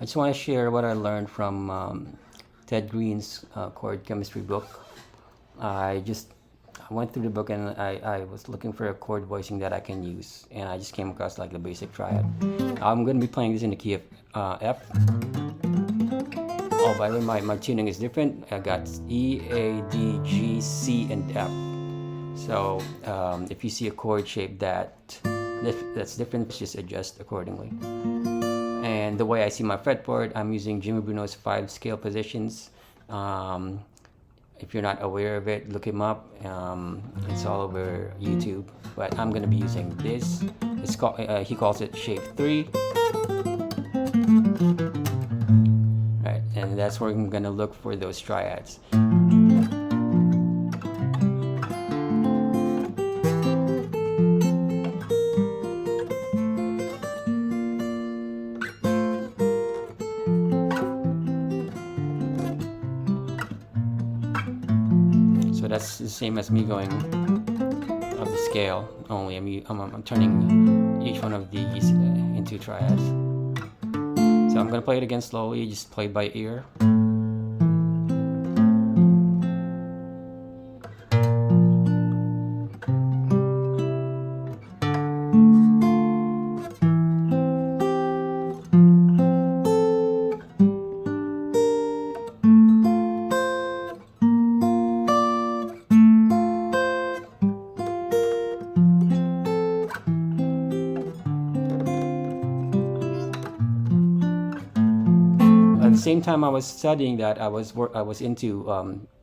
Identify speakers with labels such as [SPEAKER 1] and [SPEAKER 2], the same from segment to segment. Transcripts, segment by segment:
[SPEAKER 1] I just want to share what I learned from Ted Greene's Chord Chemistry book. I went through the book and I was looking for a chord voicing that I can use, and I just came across like the basic triad. I'm going to be playing this in the key of F. Oh, by the way, my tuning is different. I got E, A, D, G, C, and F. So if you see a chord shape that's different, just adjust accordingly. And the way I see my fretboard, I'm using Jimmy Bruno's 5 scale positions. If you're not aware of it, look him up. It's all over YouTube. But I'm going to be using this. It's called, he calls it shape 3. Right, and that's where I'm going to look for those triads. So that's the same as me going of the scale, only I'm turning each one of these into triads. So I'm going to play it again slowly, just play by ear. At the same time I was studying that, I was into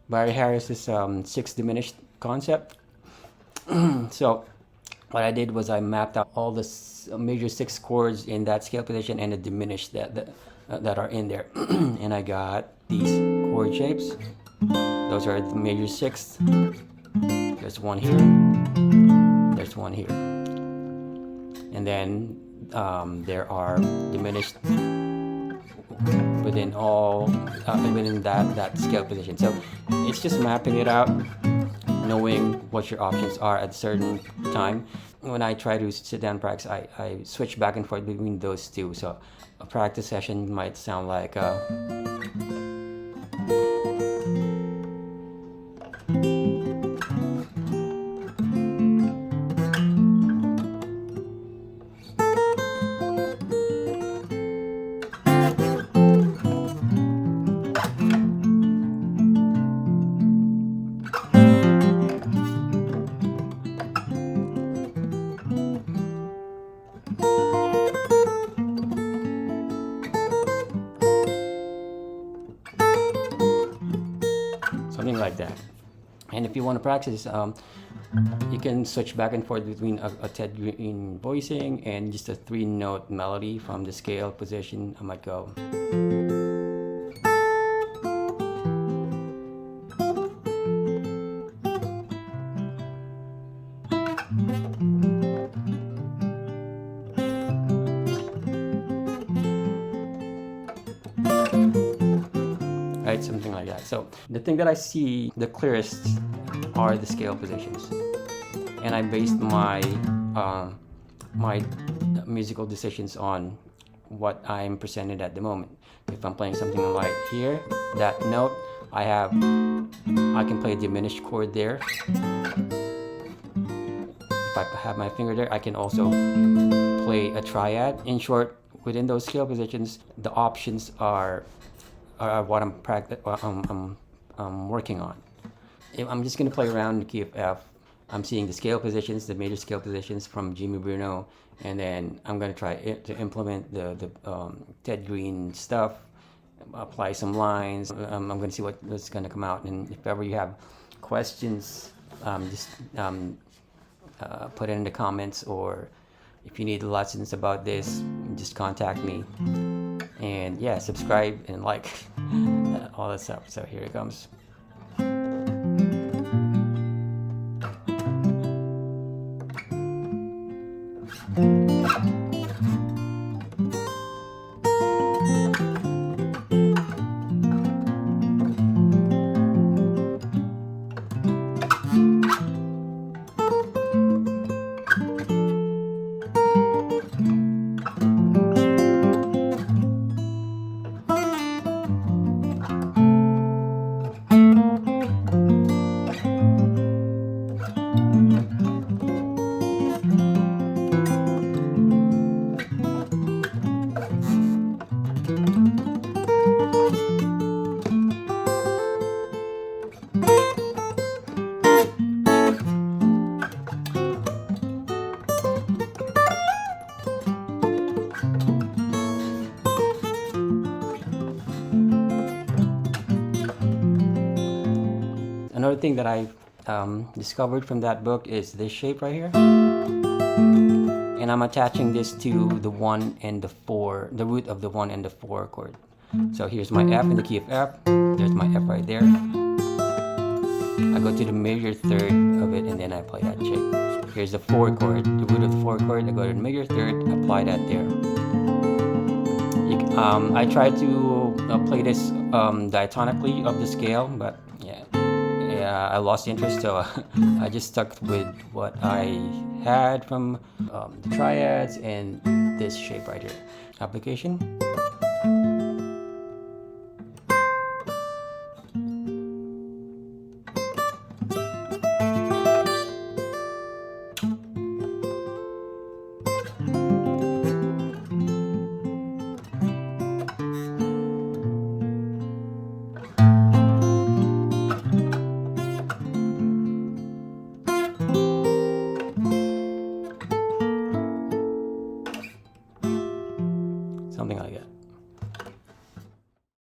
[SPEAKER 1] Barry Harris's 6 diminished concept. So what I did was I mapped out all the major 6 chords in that scale position and the diminished that are in there. And I got these chord shapes. Those are the major 6th. There's one here. There's one here. And then there are diminished within that scale position. So it's just mapping it out, knowing what your options are at a certain time. When I try to sit down and practice, I switch back and forth between those two. So a practice session might sound like something like that. And if you want to practice, you can switch back and forth between a Ted Greene voicing and just a 3-note melody from the scale position. I might go. Right, something like that. So the thing that I see the clearest are the scale positions, and I based my my musical decisions on what I'm presented at the moment. If I'm playing something like here, that note, I can play a diminished chord there. If I have my finger there, I can also play a triad. In short, within those scale positions, the options are what I'm working on. I'm just going to play around in the key of F. I'm seeing the scale positions, the major scale positions from Jimmy Bruno, and then I'm going to try to implement the Ted Greene stuff, apply some lines. I'm going to see what's going to come out, and if ever you have questions, just put it in the comments, or if you need lessons about this, just contact me. And yeah, subscribe and like all that stuff. So here it comes. Another thing that I discovered from that book is this shape right here. And I'm attaching this to the 1 and the 4, the root of the 1 and the 4 chord. So here's my F in the key of F. There's my F right there. I go to the major third of it and then I play that shape. Here's the 4 chord, the root of the 4 chord. I go to the major third, apply that there. I try to play this diatonically of the scale, but yeah, I lost interest, so I just stuck with what I had from the triads and this shape right here. Application.